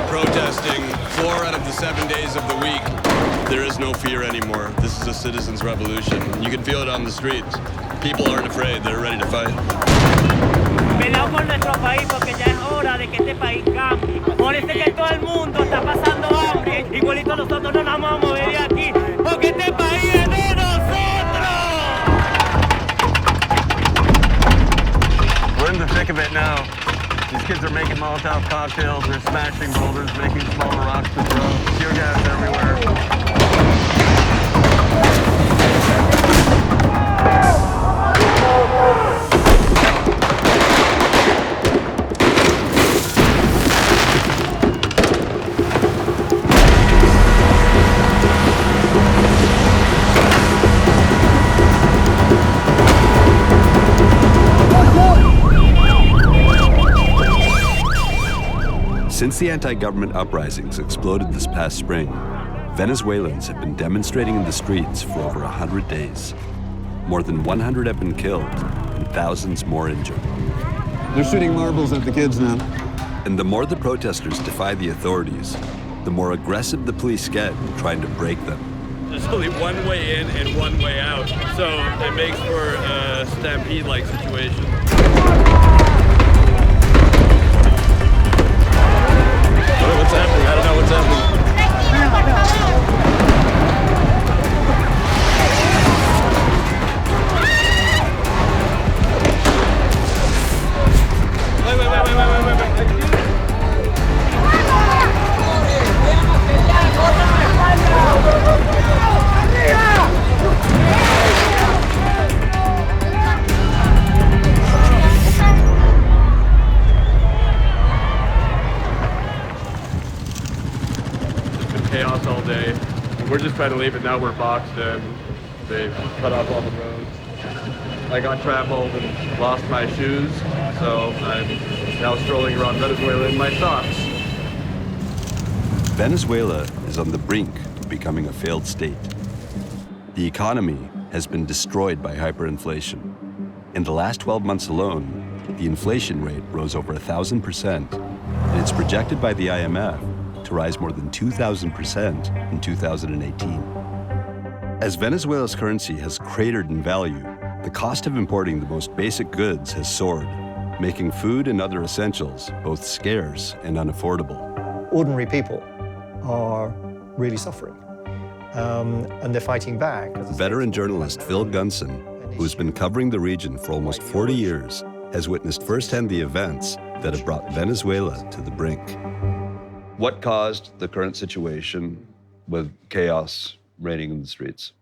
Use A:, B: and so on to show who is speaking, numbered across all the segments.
A: protesting 4 out of the 7 days of the week. There is no fear anymore. This is a citizens' revolution. You can feel it on the streets. People aren't afraid. They're ready to fight.
B: Peleamos por nuestro país porque ya es hora de que este país cambie. Por eso es que todo el mundo está pasando hambre. Igualito nosotros no nos vamos a mover de aquí porque este país es de nosotros.
C: We're in the thick of it now. These kids are making Molotov cocktails, they're smashing boulders, making smaller rocks to throw. Tear gas everywhere.
D: Since the anti-government uprisings exploded this past spring, Venezuelans have been demonstrating in the streets for over 100 days. More than 100 have been killed and thousands more injured.
E: They're shooting marbles at the kids now.
D: And the more the protesters defy the authorities, the more aggressive the police get in trying to break them.
A: There's only one way in and one way out, so it makes for a stampede-like situation. What's happening? I don't know what's happening. Chaos all day. We're just trying to leave it now. We're boxed in. They've cut off all the roads. I got trampled and lost my shoes, so I'm now strolling around Venezuela in my socks.
D: Venezuela is on the brink of becoming a failed state. The economy has been destroyed by hyperinflation. In the last 12 months alone, the inflation rate rose over 1,000%, and it's projected by the IMF to rise more than 2,000% in 2018. As Venezuela's currency has cratered in value, the cost of importing the most basic goods has soared, making food and other essentials both scarce and unaffordable.
F: Ordinary people are really suffering, and they're fighting back.
D: Veteran journalist Phil Gunson, who's been covering the region for almost 40 years, has witnessed firsthand the events that have brought Venezuela to the brink. What caused the current situation with chaos reigning in the streets?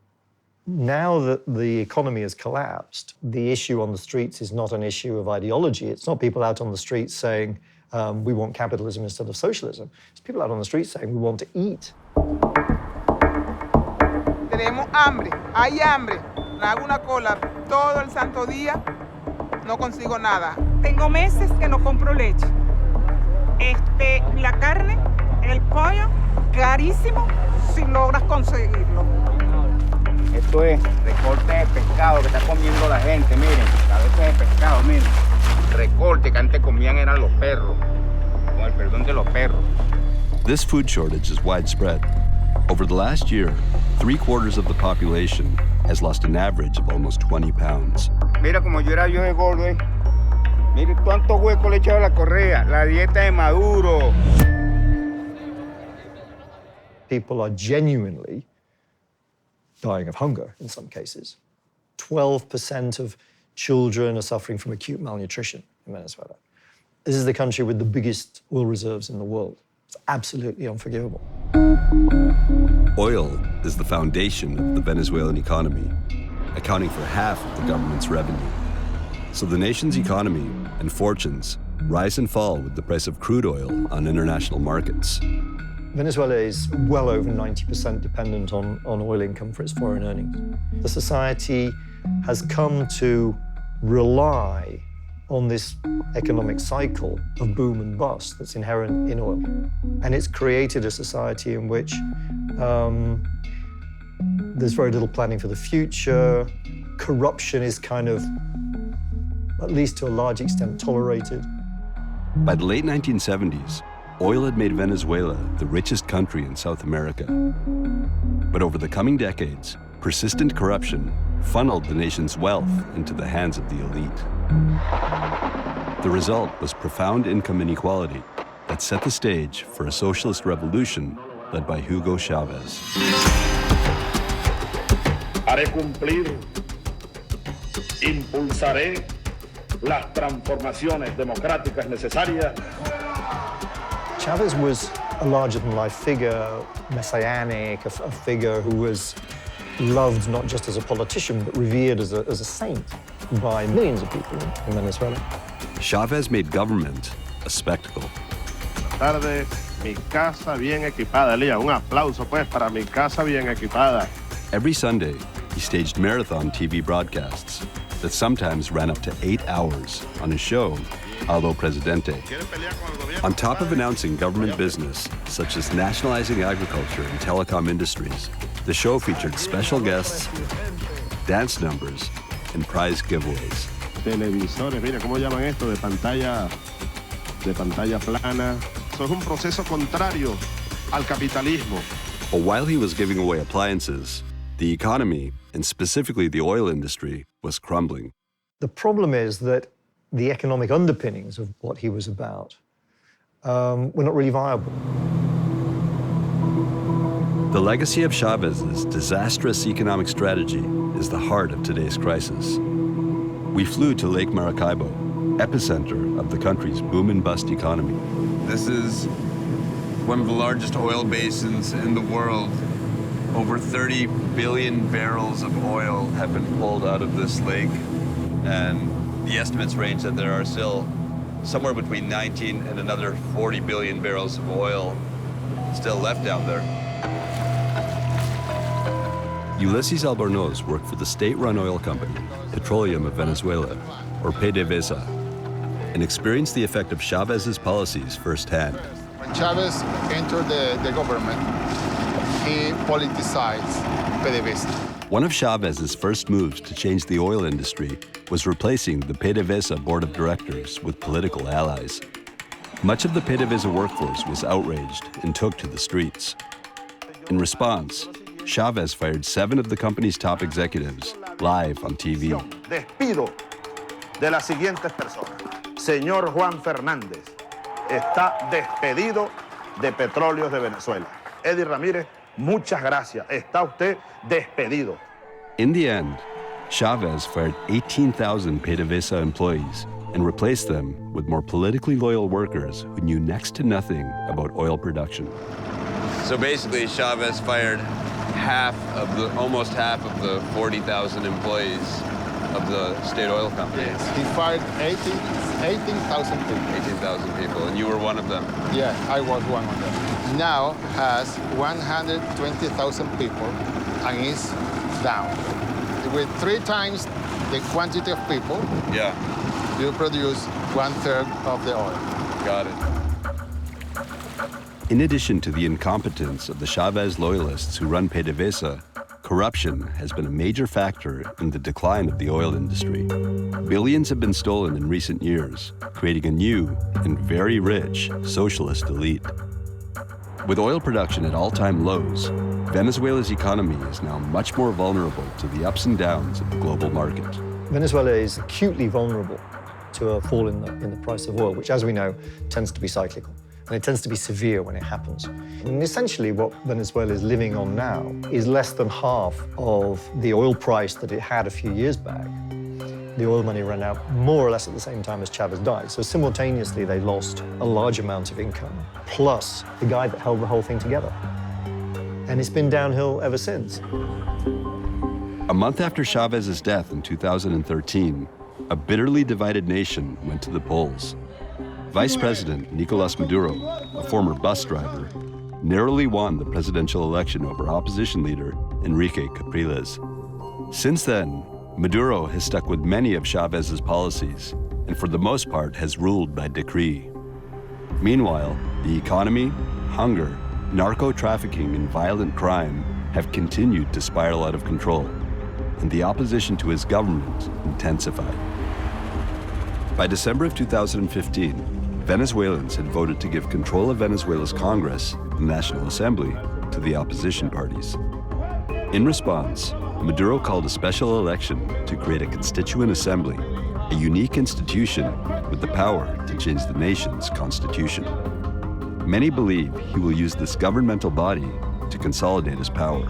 F: Now that the economy has collapsed, the issue on the streets is not an issue of ideology. It's not people out on the streets saying, we want capitalism instead of socialism. It's people out on the streets saying, we want to eat.
G: Tenemos hambre, hay hambre. Hago una cola todo el santo día, no consigo nada. Tengo meses que no compro leche. La carne, el pollo, carísimo si logras conseguirlo.
H: Esto es recorte de pescado que está comiendo la gente, miren, cabezas de pescado, miren. Recorte que antes comían eran los perros, con el perdón de los perros.
D: This food shortage is widespread. Over the last year, 3/4 of the population has lost an average of almost 20 pounds.
H: Mira como yo era de gordo, eh. Mire cuántos huecos le echaba la correa, la dieta de Maduro.
F: People are genuinely dying of hunger in some cases. 12% of children are suffering from acute malnutrition in Venezuela. This is the country with the biggest oil reserves in the world. It's absolutely unforgivable.
D: Oil is the foundation of the Venezuelan economy, accounting for half of the government's revenue. So the nation's economy and fortunes rise and fall with the price of crude oil on international markets.
F: Venezuela is well over 90% dependent on oil income for its foreign earnings. The society has come to rely on this economic cycle of boom and bust that's inherent in oil. And it's created a society in which there's very little planning for the future. Corruption is kind of, at least to a large extent, tolerated.
D: By the late 1970s, oil had made Venezuela the richest country in South America. But over the coming decades, persistent corruption funneled the nation's wealth into the hands of the elite. The result was profound income inequality that set the stage for a socialist revolution led by Hugo Chavez.
I: Haré cumplir, impulsaré las transformaciones democráticas necesarias.
F: Chavez was a larger-than-life figure, messianic, a figure who was loved not just as a politician, but revered as a saint by millions of people in Venezuela.
D: Chavez made government a spectacle.
I: Tarde, mi casa bien equipada. Elia, un aplauso pues para mi casa bien equipada.
D: Every Sunday, he staged marathon TV broadcasts that sometimes ran up to 8 hours on his show, Allo Presidente. On top of announcing government business, such as nationalizing agriculture and telecom industries, the show featured special guests, dance numbers, and prize giveaways.
I: Televisores, mira cómo llaman esto, de pantalla plana. Eso es un proceso contrario al capitalismo.
D: But while he was giving away appliances, the economy, and specifically the oil industry, was crumbling.
F: The problem is that the economic underpinnings of what he was about were not really viable.
D: The legacy of Chavez's disastrous economic strategy is the heart of today's crisis. We flew to Lake Maracaibo, epicenter of the country's boom and bust economy.
J: This is one of the largest oil basins in the world. Over 30 billion barrels of oil have been pulled out of this lake, and the estimates range that there are still somewhere between 19 and another 40 billion barrels of oil still left down there.
D: Ulysses Albornoz worked for the state-run oil company, Petroleum of Venezuela, or PDVSA, and experienced the effect of Chavez's policies firsthand.
K: When Chavez entered the government, he politicized PDVSA.
D: One of Chavez's first moves to change the oil industry was replacing the PDVSA board of directors with political allies. Much of the PDVSA workforce was outraged and took to the streets. In response, Chavez fired 7 of the company's top executives live on TV.
I: Despido de las siguientes personas. Señor Juan Fernández está despedido de Petróleos de Venezuela. Eddie Ramírez, muchas gracias. Está usted despedido.
D: In the end, Chavez fired 18,000 PDVSA employees and replaced them with more politically loyal workers who knew next to nothing about oil production.
J: So basically, Chavez fired almost half of the 40,000 employees of the state oil company.
K: Yes, he fired 18,000 people.
J: 18,000 people, and you were one of them.
K: Yeah, I was one of them. Now has 120,000 people and is down. With 3 times the quantity of people,
J: yeah,
K: you produce 1/3 of the oil.
J: Got it.
D: In addition to the incompetence of the Chavez loyalists who run PDVSA, corruption has been a major factor in the decline of the oil industry. Billions have been stolen in recent years, creating a new and very rich socialist elite. With oil production at all-time lows, Venezuela's economy is now much more vulnerable to the ups and downs of the global market.
F: Venezuela is acutely vulnerable to a fall in the price of oil, which, as we know, tends to be cyclical. And it tends to be severe when it happens. And essentially what Venezuela is living on now is less than half of the oil price that it had a few years back. The oil money ran out more or less at the same time as Chavez died. So simultaneously, they lost a large amount of income, plus the guy that held the whole thing together. And it's been downhill ever since.
D: A month after Chavez's death in 2013, a bitterly divided nation went to the polls. Vice President Nicolás Maduro, a former bus driver, narrowly won the presidential election over opposition leader Enrique Capriles. Since then, Maduro has stuck with many of Chavez's policies and for the most part has ruled by decree. Meanwhile, the economy, hunger, narco-trafficking, and violent crime have continued to spiral out of control, and the opposition to his government intensified. By December of 2015, Venezuelans had voted to give control of Venezuela's Congress, the National Assembly, to the opposition parties. In response, Maduro called a special election to create a Constituent Assembly, a unique institution with the power to change the nation's constitution. Many believe he will use this governmental body to consolidate his power.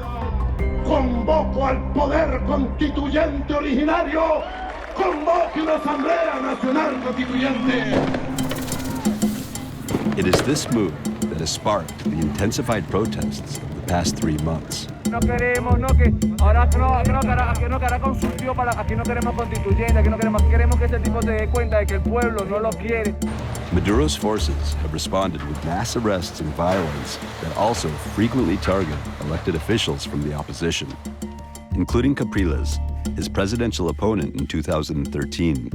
L: Convoco al poder constituyente originario. Convoque una Asamblea Nacional Constituyente.
D: It is this move that has sparked the intensified protests of the past 3 months.
B: No queremos, no que ahora no que hará consultivo para aquí no queremos constituyente, aquí no queremos que ese tipo se dé cuenta de que el pueblo no lo quiere.
D: Maduro's forces have responded with mass arrests and violence that also frequently target elected officials from the opposition, including Capriles, his presidential opponent in 2013,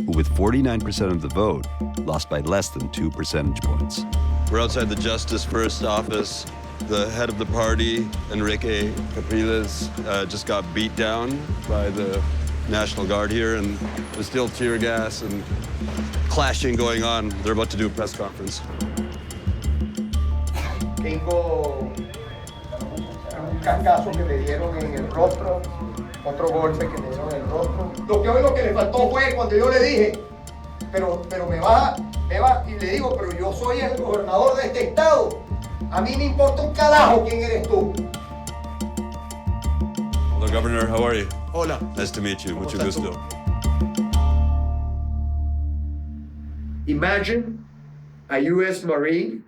D: who with 49% of the vote lost by less than 2 percentage points.
J: We're outside the Justice First office. The head of the party, Enrique Capriles, just got beat down by the National Guard here, and there's still tear gas and clashing going on. They're about to do a press conference.
H: Tengo un cascazo que me dieron en el rostro, otro golpe que me dieron en el rostro. Lo que le faltó fue cuando yo le dije, pero me va, y le digo, pero yo soy el gobernador de este estado. A mí me importa un carajo quién eres tú.
J: Hello, Governor. How are you?
I: Hola.
J: Nice to meet you. Mucho gusto.
M: Imagine a U.S. Marine,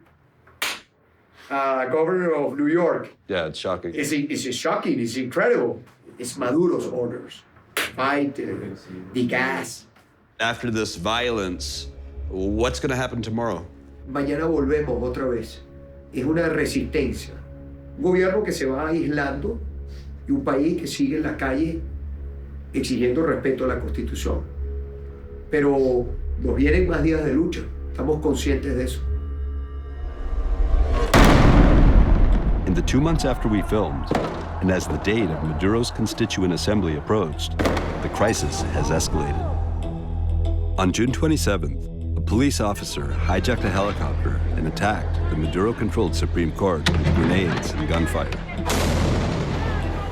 M: governor of New York.
J: Yeah, it's shocking.
M: It's shocking. It's incredible. It's Maduro's orders. Fight, the gas.
J: After this violence, what's going to happen tomorrow?
M: Mañana volvemos otra vez. Es una resistencia. Un gobierno que se va aislando y un país que sigue en la calle exigiendo respeto a la Constitución. Pero nos vienen más días de lucha. Estamos conscientes de eso.
D: In the 2 months after we filmed, and as the date of Maduro's Constituent Assembly approached, the crisis has escalated. On June 27th, a police officer hijacked a helicopter and attacked the Maduro-controlled Supreme Court with grenades and gunfire.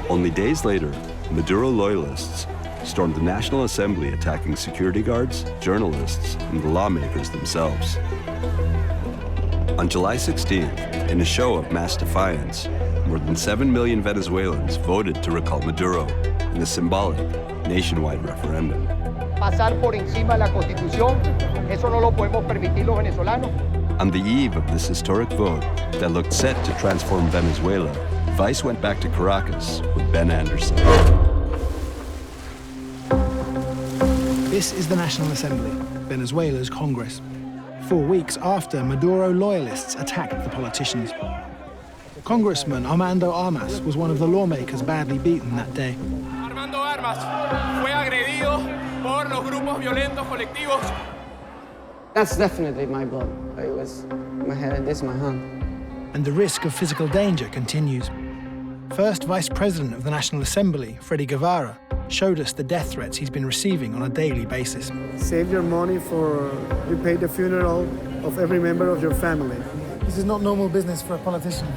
D: Only days later, Maduro loyalists stormed the National Assembly, attacking security guards, journalists, and the lawmakers themselves. On July 16th, in a show of mass defiance, more than 7 million Venezuelans voted to recall Maduro in a symbolic nationwide referendum.
H: Pasar por encima de la Constitución, eso no lo podemos permitir los venezolanos.
D: On the eve of this historic vote that looked set to transform Venezuela, Vice went back to Caracas with Ben Anderson.
N: This is the National Assembly, Venezuela's Congress. 4 weeks after Maduro loyalists attacked the politicians. Congressman Armando Armas was one of the lawmakers badly beaten that day.
O: Armando Armas fue agredido por los grupos violentos colectivos.
P: That's definitely my blood. It was my head, this is my hand.
N: And the risk of physical danger continues. First Vice President of the National Assembly, Freddy Guevara, showed us the death threats he's been receiving on a daily basis.
Q: Save your money for you pay the funeral of every member of your family.
N: This is not normal business for a politician.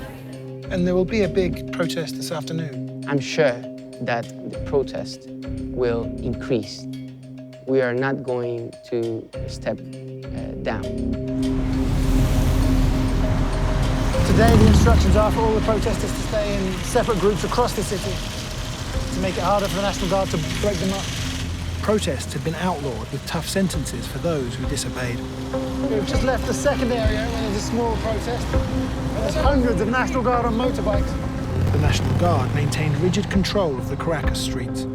N: And there will be a big protest this afternoon.
P: I'm sure that the protest will increase. We are not going to step down.
N: Today, the instructions are for all the protesters to stay in separate groups across the city to make it harder for the National Guard to break them up. Protests have been outlawed with tough sentences for those who disobeyed. We've just left the second area where there's a small protest. There's hundreds of National Guard on motorbikes. The National Guard maintained rigid control of the Caracas streets.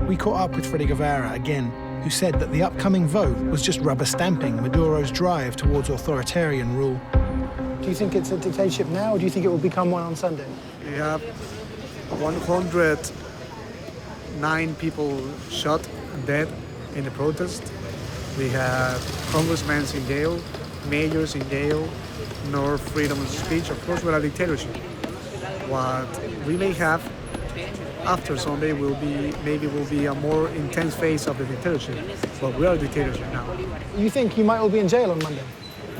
N: We caught up with Freddy Guevara again, who said that the upcoming vote was just rubber stamping Maduro's drive towards authoritarian rule. Do you think it's a dictatorship now, or do you think it will become one on Sunday?
Q: We have 109 people shot and dead in the protest. We have congressmen in jail, mayors in jail, no freedom of speech. Of course, we're a dictatorship. What we may have after Sunday will be a more intense phase of the dictatorship. But we are a dictatorship now.
N: You think you might all be in jail on Monday?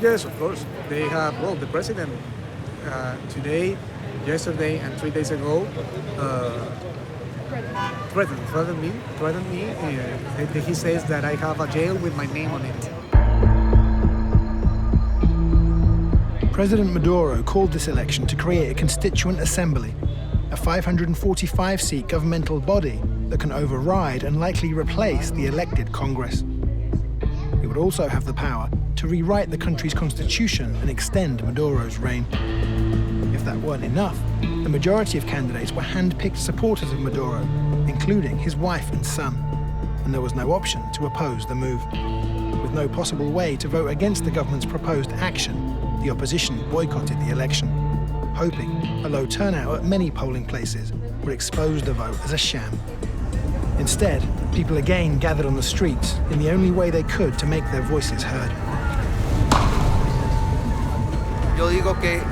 Q: Yes, of course. They have, well, the president today, yesterday, and 3 days ago threatened me. He says that I have a jail with my name on it.
N: President Maduro called this election to create a Constituent Assembly, a 545-seat governmental body that can override and likely replace the elected Congress. It would also have the power to rewrite the country's constitution and extend Maduro's reign. If that weren't enough, the majority of candidates were hand-picked supporters of Maduro, including his wife and son, and there was no option to oppose the move. With no possible way to vote against the government's proposed action, the opposition boycotted the election, hoping a low turnout at many polling places would expose the vote as a sham. Instead, people again gathered on the streets in the only way they could to make their voices heard.
R: Yo digo que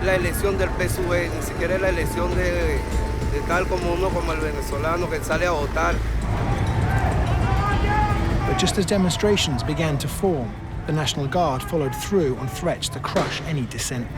R: la elección del PSUV ni siquiera es la elección de tal como uno como el venezolano que sale a votar.
N: But just as demonstrations began to form, the National Guard followed through on threats to crush any dissent.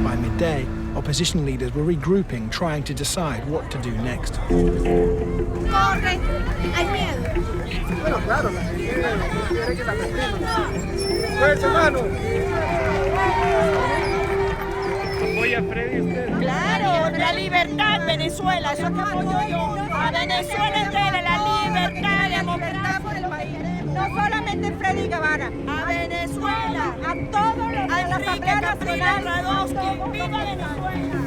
N: By midday, opposition leaders were regrouping, trying to decide what to do next.
S: Claro, la libertad, Venezuela, eso es que apoyo yo. A Venezuela entera, la libertad, la democracia por el país. No solamente Freddy Guevara, a Venezuela, a todos los de la Asamblea Nacional. ¡Viva Venezuela!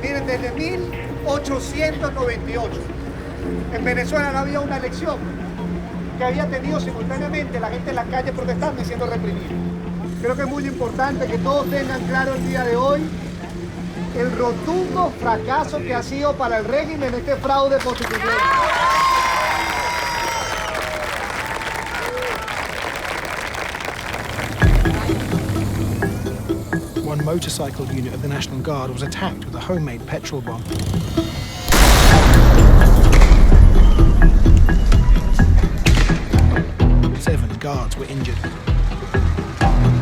H: Miren, desde 1898, en Venezuela no había una elección que había tenido simultáneamente la gente en la calle protestando y siendo reprimida. Creo que es muy importante que todos tengan claro el día de hoy el rotundo fracaso que ha sido para el régimen este fraude constitucional.
N: One motorcycle unit of the National Guard was attacked with a homemade petrol bomb. Seven guards were injured.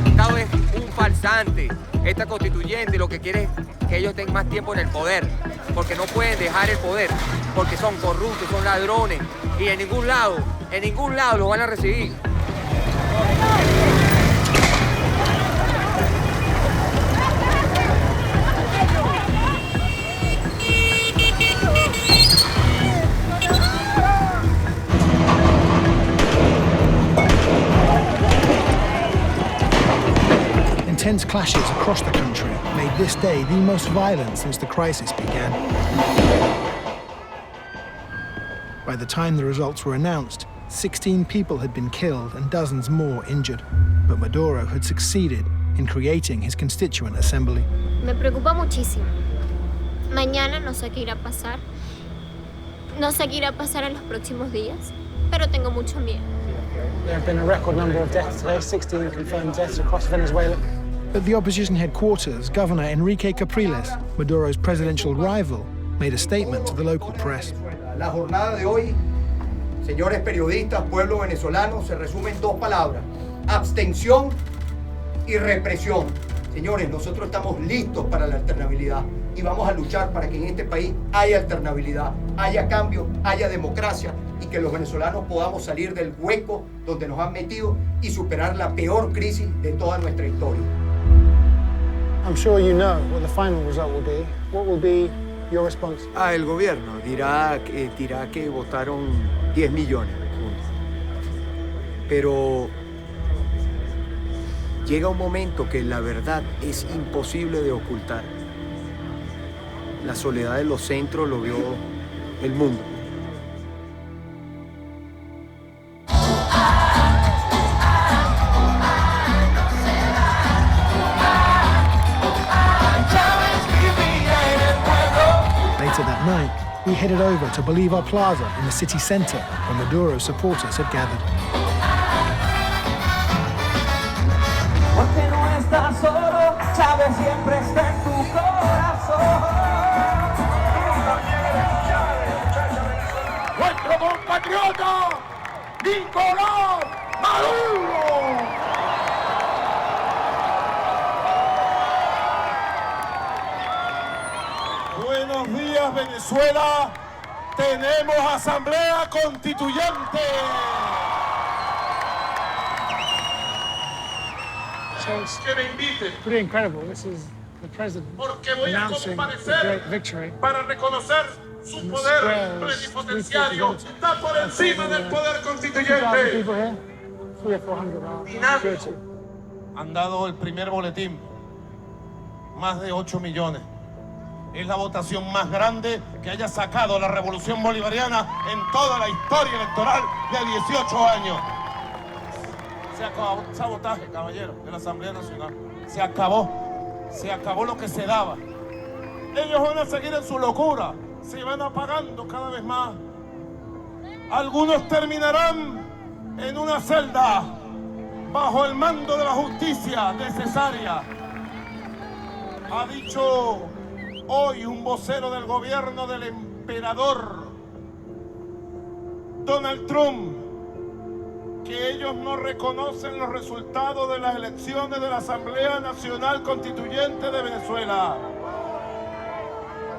T: Estado es un farsante. Esta constituyente lo que quiere es que ellos tengan más tiempo en el poder, porque no pueden dejar el poder, porque son corruptos, son ladrones, y en ningún lado los van a recibir.
N: Intense clashes across the country made this day the most violent since the crisis began. By the time the results were announced, 16 people had been killed and dozens more injured. But Maduro had succeeded in creating his Constituent Assembly.
U: Me preocupa muchísimo. Mañana no sé qué irá a pasar. No sé qué irá a pasar en los próximos días, pero tengo mucho miedo.
N: There have been a record number of deaths today, 16 confirmed deaths across Venezuela. At the opposition headquarters, Governor Enrique Capriles, Maduro's presidential rival, made a statement to the local press.
H: La jornada de hoy, señores periodistas, pueblo venezolano, se resume en dos palabras: abstención y represión. Señores, nosotros estamos listos para la alternabilidad y vamos a luchar para que en este país haya alternabilidad, haya cambio, haya democracia y que los venezolanos podamos salir del hueco donde nos han metido y superar la peor crisis de toda nuestra historia.
N: I'm sure you know what the final result will be. What will be your response?
H: El gobierno dirá que votaron 10 millones. Pero llega un momento que la verdad es imposible de ocultar. La soledad de los centros lo vio el mundo.
N: Later that night, we headed over to Bolivar Plaza in the city center, where Maduro's supporters had gathered.
B: Porque no estás solo, Chavez siempre está en tu corazón.
L: Nuestro compatriota Nicolás Maduro. Buenos días, Venezuela. Tenemos asamblea constituyente.
N: So it's
L: Que me inviten,
N: pretty incredible. This is the president
L: porque voy a
N: announcing the
L: comparecer
N: great victory.
L: para reconocer su
N: And the
L: poder
N: square is
L: plenipotenciario.
N: 350.
L: Está por encima del poder
N: 2,000
L: constituyente.
N: people here, 300 or 400
L: Dinámico.
N: security.
L: Han dado el primer boletín, más de 8 millones. Es la votación más grande que haya sacado la revolución bolivariana en toda la historia electoral de 18 años. Se acabó el sabotaje, caballero, de la Asamblea Nacional. Se acabó lo que se daba. Ellos van a seguir en su locura, se van apagando cada vez más. Algunos terminarán en una celda bajo el mando de la justicia necesaria. Ha dicho hoy un vocero del gobierno del emperador Donald Trump que ellos no reconocen los resultados de las elecciones de la Asamblea Nacional Constituyente de Venezuela.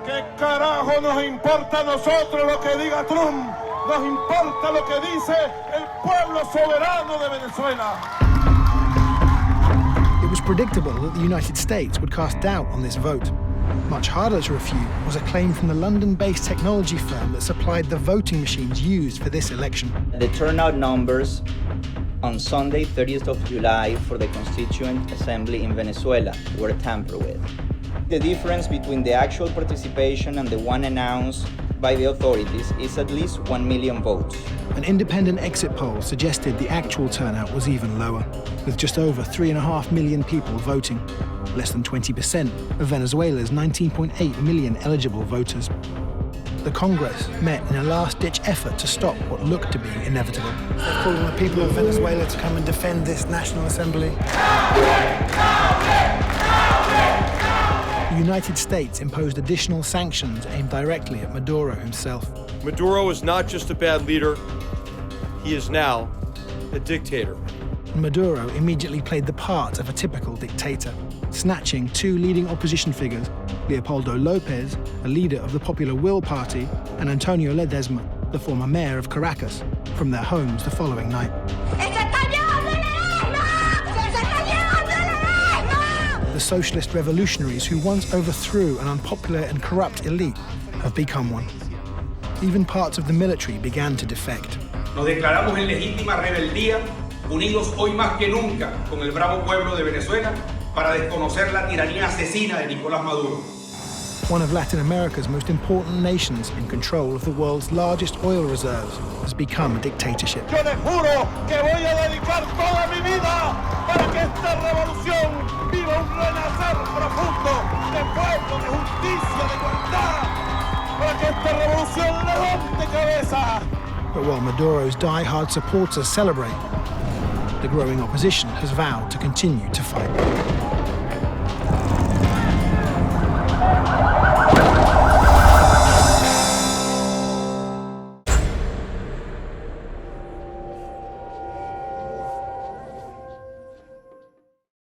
L: ¿Qué carajo nos importa a nosotros lo que diga Trump? Nos importa lo que dice el pueblo soberano de Venezuela.
N: It was predictable that the United States would cast doubt on this vote. Much harder to refute was a claim from the London-based technology firm that supplied the voting machines used for this election.
C: The turnout numbers on Sunday, 30th of July, for the Constituent Assembly in Venezuela were tampered with. The difference between the actual participation and the one announced by the authorities is at least 1 million votes.
N: An independent exit poll suggested the actual turnout was even lower, with just over 3.5 million people voting, less than 20% of Venezuela's 19.8 million eligible voters. The Congress met in a last-ditch effort to stop what looked to be inevitable. They're calling on the people of Venezuela to come and defend this National Assembly. The United States imposed additional sanctions aimed directly at Maduro himself.
V: Maduro is not just a bad leader, he is now a dictator.
N: Maduro immediately played the part of a typical dictator, snatching two leading opposition figures, Leopoldo Lopez, a leader of the Popular Will Party, and Antonio Ledesma, the former mayor of Caracas, from their homes the following night. The socialist revolutionaries who once overthrew an unpopular and corrupt elite have become one. Even parts of the military began to defect.
W: Nos declaramos en legítima rebeldía, unidos hoy más que nunca con el bravo pueblo de Venezuela para desconocer la tiranía asesina de Nicolás Maduro.
N: One of Latin America's most important nations in control of the world's largest oil reserves has become a dictatorship.
L: Yo les juro que voy a dedicar toda mi vida para que esta revolución viva un renacer profundo de pueblo, de justicia, de igualdad, para que esta revolución levante cabeza.
N: But while Maduro's die-hard supporters celebrate, the growing opposition has vowed to continue to fight.